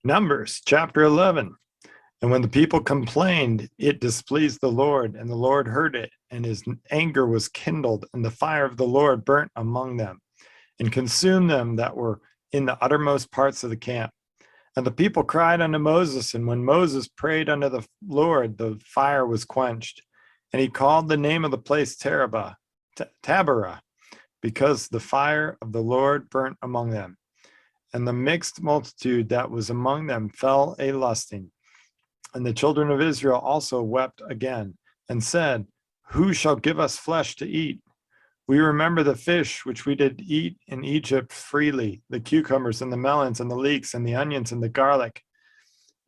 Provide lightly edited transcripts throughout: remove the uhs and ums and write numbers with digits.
Numbers chapter 11. And when the people complained, it displeased the Lord, and the Lord heard it, and his anger was kindled, and the fire of the Lord burnt among them, and consumed them that were in the uttermost parts of the camp. And the people cried unto Moses, and when Moses prayed unto the Lord, the fire was quenched. And he called the name of the place Taberah, because the fire of the Lord burnt among them. And the mixed multitude that was among them fell a lusting. And the children of Israel also wept again, and said, Who shall give us flesh to eat? We remember the fish which we did eat in Egypt freely, the cucumbers and the melons and the leeks and the onions and the garlic.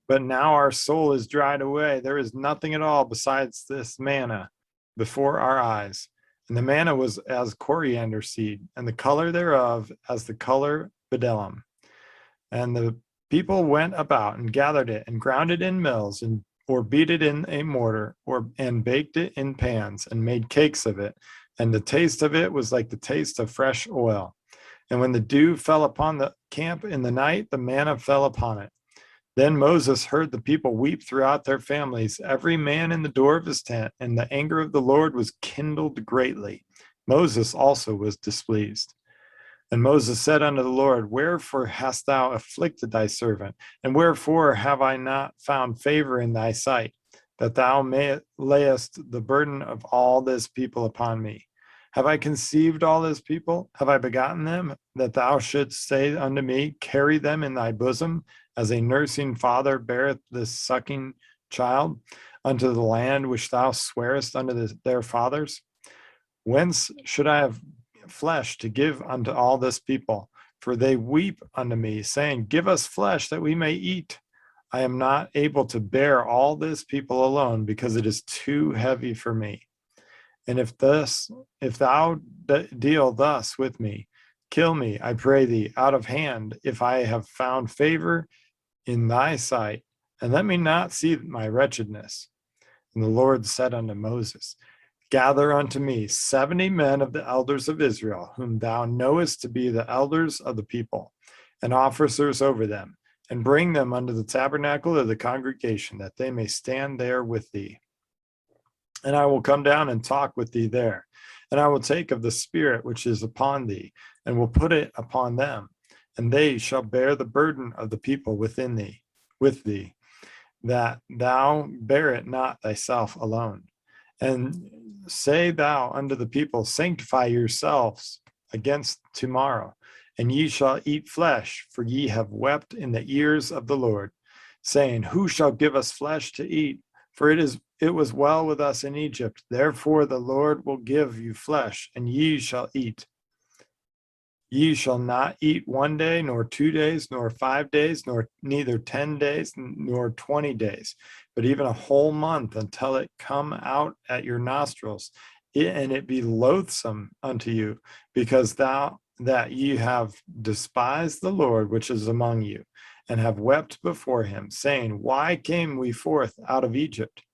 But now our soul is dried away. There is nothing at all besides this manna before our eyes. And the manna was as coriander seed, and the color thereof as the color bdellium. And the people went about and gathered it and ground it in mills, or beat it in a mortar, and baked it in pans and made cakes of it. And the taste of it was like the taste of fresh oil. And when the dew fell upon the camp in the night, the manna fell upon it. Then Moses heard the people weep throughout their families, every man in the door of his tent, and the anger of the Lord was kindled greatly. Moses also was displeased. And Moses said unto the Lord, Wherefore hast thou afflicted thy servant? And wherefore have I not found favor in thy sight, that thou layest the burden of all this people upon me? Have I conceived all this people? Have I begotten them, that thou shouldst say unto me, Carry them in thy bosom, as a nursing father beareth this sucking child, unto the land which thou swearest unto their fathers? Whence should I have flesh to give unto all this people? For they weep unto me, saying, Give us flesh that we may eat. I am not able to bear all this people alone, because it is too heavy for me. And if thou deal thus with me, kill me, I pray thee, out of hand, if I have found favor in thy sight, and let me not see my wretchedness. And the Lord said unto Moses, Gather unto me 70 men of the elders of Israel, whom thou knowest to be the elders of the people, and officers over them, and bring them unto the tabernacle of the congregation, that they may stand there with thee. And I will come down and talk with thee there. And I will take of the Spirit which is upon thee, and will put it upon them. And they shall bear the burden of the people with thee, that thou bear it not thyself alone. And say thou unto the people, Sanctify yourselves against tomorrow, and ye shall eat flesh, for ye have wept in the ears of the Lord, saying, Who shall give us flesh to eat? For it was well with us in Egypt. Therefore the Lord will give you flesh, and ye shall eat. Ye shall not eat 1 day, nor 2 days, nor 5 days, nor neither 10 days, nor 20 days, but even a whole month, until it come out at your nostrils, and it be loathsome unto you, because that ye have despised the Lord which is among you, and have wept before him, saying, Why came we forth out of Egypt?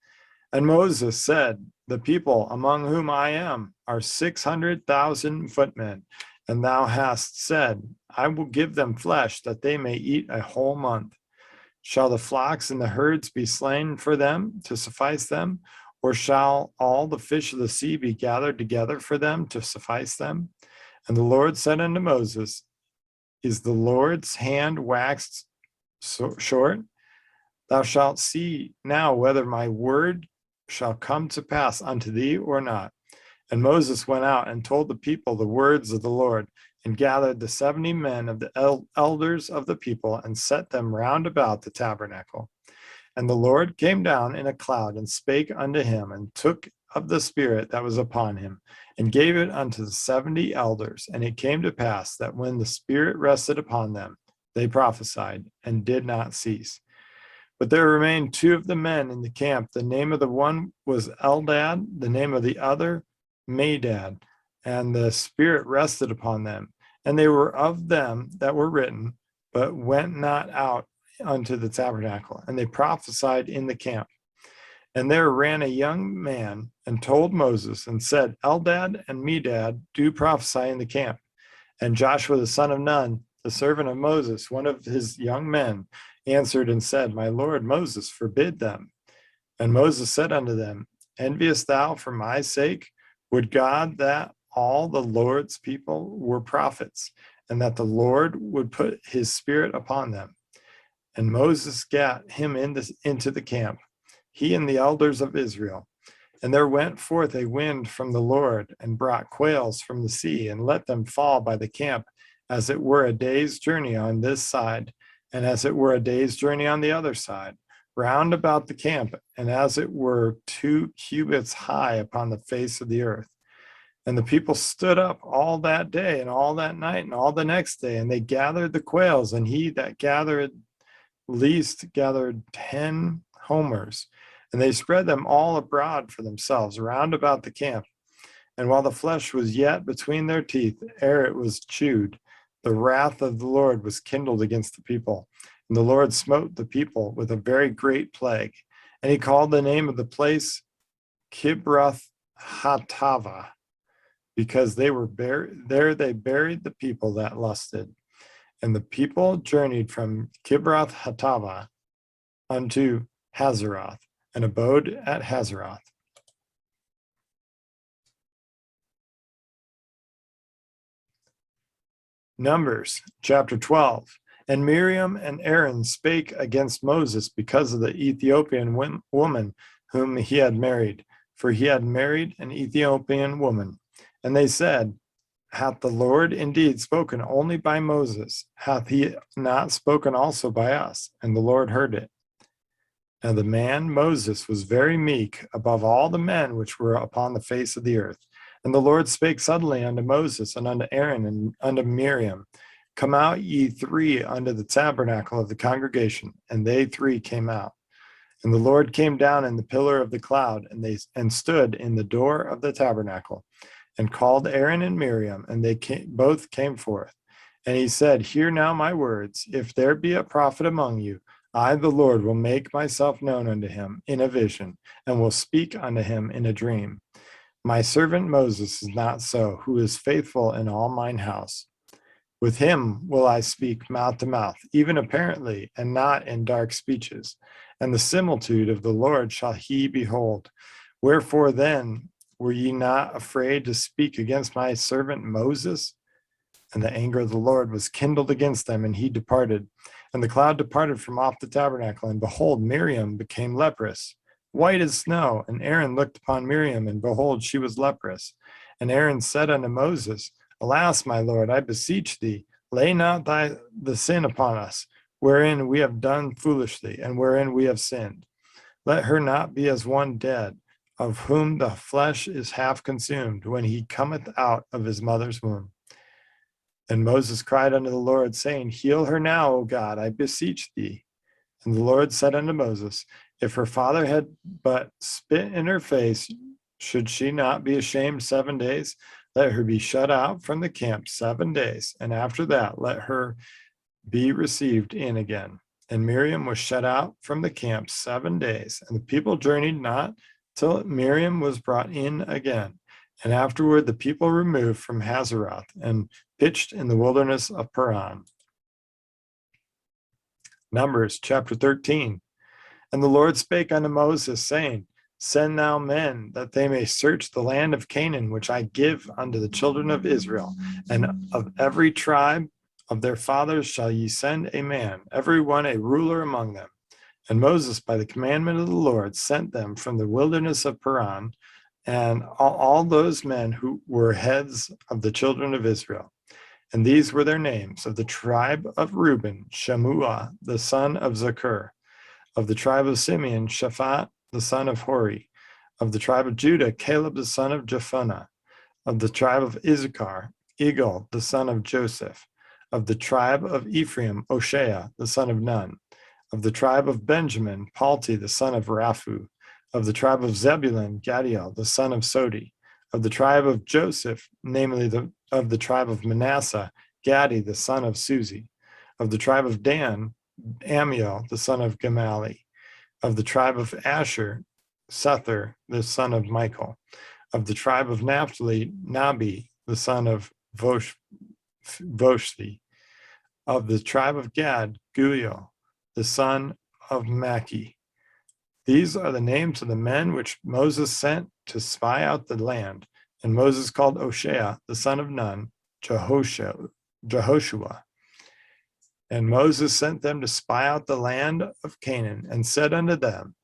And Moses said, The people among whom I am are 600,000 footmen. And thou hast said, I will give them flesh, that they may eat a whole month. Shall the flocks and the herds be slain for them to suffice them? Or shall all the fish of the sea be gathered together for them to suffice them? And the Lord said unto Moses, Is the Lord's hand waxed short? Thou shalt see now whether my word shall come to pass unto thee or not. And Moses went out and told the people the words of the Lord, and gathered the 70 men of the elders of the people, and set them round about the tabernacle. And the Lord came down in a cloud, and spake unto him, and took of the Spirit that was upon him, and gave it unto the 70 elders. And it came to pass that when the Spirit rested upon them, they prophesied, and did not cease. But there remained 2 of the men in the camp. The name of the one was Eldad, the name of the other Medad, and the Spirit rested upon them. And they were of them that were written, but went not out unto the tabernacle, and they prophesied in the camp. And there ran a young man and told Moses, and said, Eldad and Medad do prophesy in the camp. And Joshua the son of Nun the servant of Moses, one of his young men, answered and said, My lord Moses, forbid them. And Moses said unto them, Enviest thou for my sake? Would God that all the Lord's people were prophets, and that the Lord would put his spirit upon them. And Moses gat him into the camp, he and the elders of Israel. And there went forth a wind from the Lord, and brought quails from the sea, and let them fall by the camp, as it were a day's journey on this side, and as it were a day's journey on the other side, round about the camp, and as it were 2 cubits high upon the face of the earth. And the people stood up all that day, and all that night, and all the next day, and they gathered the quails, and he that gathered least gathered 10 homers. And they spread them all abroad for themselves round about the camp. And while the flesh was yet between their teeth, ere it was chewed, the wrath of the Lord was kindled against the people. And the Lord smote the people with a very great plague. And he called the name of the place Kibroth Hattava, because they were there they buried the people that lusted. And the people journeyed from Kibroth Hattava unto Hazeroth, and abode at Hazeroth. Numbers chapter 12. And Miriam and Aaron spake against Moses because of the Ethiopian woman whom he had married, for he had married an Ethiopian woman. And they said, Hath the Lord indeed spoken only by Moses? Hath he not spoken also by us? And the Lord heard it. Now the man Moses was very meek above all the men which were upon the face of the earth. And the Lord spake suddenly unto Moses and unto Aaron and unto Miriam, Come out ye 3 unto the tabernacle of the congregation. And they 3 came out. And the Lord came down in the pillar of the cloud, and stood in the door of the tabernacle, and called Aaron and Miriam, and they both came forth. And he said, Hear now my words. If there be a prophet among you, I, the Lord, will make myself known unto him in a vision, and will speak unto him in a dream. My servant Moses is not so, who is faithful in all mine house. With him will I speak mouth to mouth, even apparently, and not in dark speeches. And the similitude of the Lord shall he behold. Wherefore then were ye not afraid to speak against my servant Moses? And the anger of the Lord was kindled against them, and he departed. And the cloud departed from off the tabernacle, and behold, Miriam became leprous, white as snow. And Aaron looked upon Miriam, and behold, she was leprous. And Aaron said unto Moses, Alas, my Lord, I beseech thee, lay not the sin upon us, wherein we have done foolishly, and wherein we have sinned. Let her not be as one dead, of whom the flesh is half consumed, when he cometh out of his mother's womb. And Moses cried unto the Lord, saying, Heal her now, O God, I beseech thee. And the Lord said unto Moses, If her father had but spit in her face, should she not be ashamed 7 days? Let her be shut out from the camp 7 days, and after that let her be received in again. And Miriam was shut out from the camp 7 days, and the people journeyed not till Miriam was brought in again. And afterward the people removed from Hazeroth, and pitched in the wilderness of Paran. Numbers chapter 13. And the Lord spake unto Moses, saying, Send thou men, that they may search the land of Canaan, which I give unto the children of Israel. And of every tribe of their fathers shall ye send a man, every one a ruler among them. And Moses, by the commandment of the Lord, sent them from the wilderness of Paran, and all those men who were heads of the children of Israel. And these were their names: of the tribe of Reuben, Shammua, the son of Zakur; of the tribe of Simeon, Shaphat, the son of Hori; of the tribe of Judah, Caleb, the son of Jephunneh; of the tribe of Issachar, Egal, the son of Joseph; of the tribe of Ephraim, Oshea, the son of Nun; of the tribe of Benjamin, Palti, the son of Raphu; of the tribe of Zebulun, Gadiel, the son of Sodi; of the tribe of Joseph, namely of the tribe of Manasseh, Gadi, the son of Suzi; of the tribe of Dan, Amiel, the son of Gamali; of the tribe of Asher, Sethur, the son of Michael; of the tribe of Naphtali, Nabi, the son of Voshti; Of the tribe of Gad, Guiel, the son of Maki. These are the names of the men which Moses sent to spy out the land. And Moses called Oshea, the son of Nun, Jehoshua. And Moses sent them to spy out the land of Canaan, and said unto them,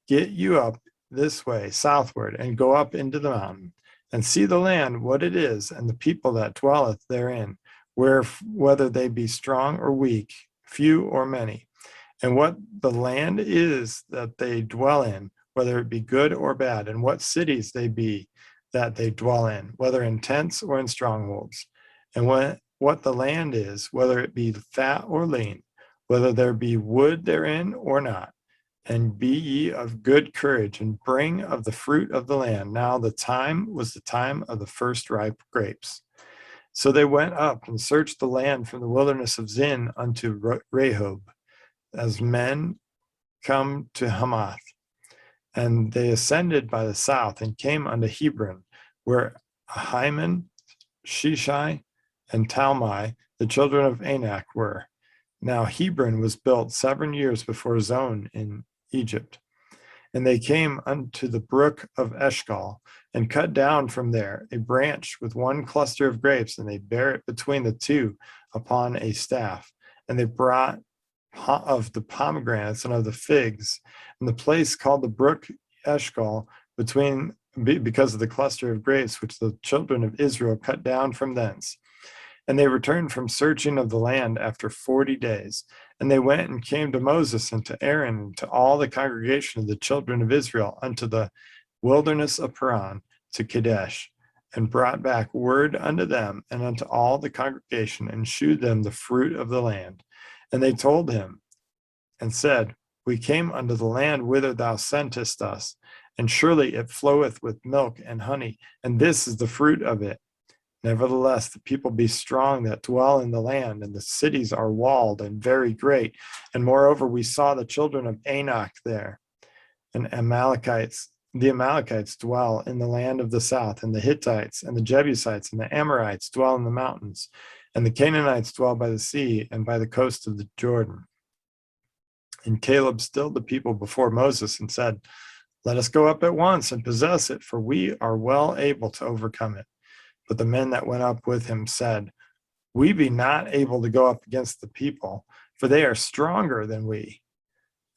Get you up this way southward, and go up into the mountain, and see the land, what it is, and the people that dwelleth therein, whether they be strong or weak, few or many, and what the land is that they dwell in, whether it be good or bad, and what cities they be that they dwell in, whether in tents or in strongholds, and what the land is, whether it be fat or lean, whether there be wood therein or not. And be ye of good courage, and bring of the fruit of the land. Now the time was the time of the first ripe grapes. So they went up and searched the land from the wilderness of Zin unto Rehob, as men come to Hamath. And they ascended by the south, and came unto Hebron, where Ahiman, Shishai, and Talmai, the children of Anak, were. Now Hebron was built 7 years before Zon in Egypt. And they came unto the brook of Eshcol, and cut down from there a branch with one cluster of grapes, and they bare it between the two upon a staff. And they brought of the pomegranates and of the figs, and the place called the brook Eshcol, because of the cluster of grapes which the children of Israel cut down from thence. And they returned from searching of the land after 40 days. And they went and came to Moses and to Aaron and to all the congregation of the children of Israel unto the wilderness of Paran to Kadesh, and brought back word unto them and unto all the congregation, and shewed them the fruit of the land. And they told him and said, We came unto the land whither thou sentest us, and surely it floweth with milk and honey, and this is the fruit of it. Nevertheless, the people be strong that dwell in the land, and the cities are walled and very great. And moreover, we saw the children of Anak there, and the Amalekites dwell in the land of the south, and the Hittites, and the Jebusites, and the Amorites dwell in the mountains, and the Canaanites dwell by the sea and by the coast of the Jordan. And Caleb stilled the people before Moses and said, Let us go up at once and possess it, for we are well able to overcome it. But the men that went up with him said, We be not able to go up against the people, for they are stronger than we.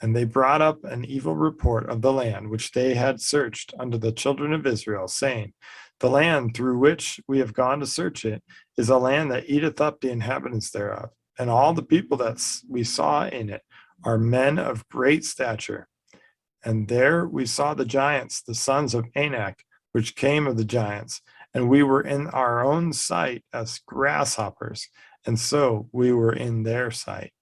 And they brought up an evil report of the land which they had searched unto the children of Israel, saying, The land through which we have gone to search it is a land that eateth up the inhabitants thereof. And all the people that we saw in it are men of great stature. And there we saw the giants, the sons of Anak, which came of the giants, and we were in our own sight as grasshoppers, and so we were in their sight.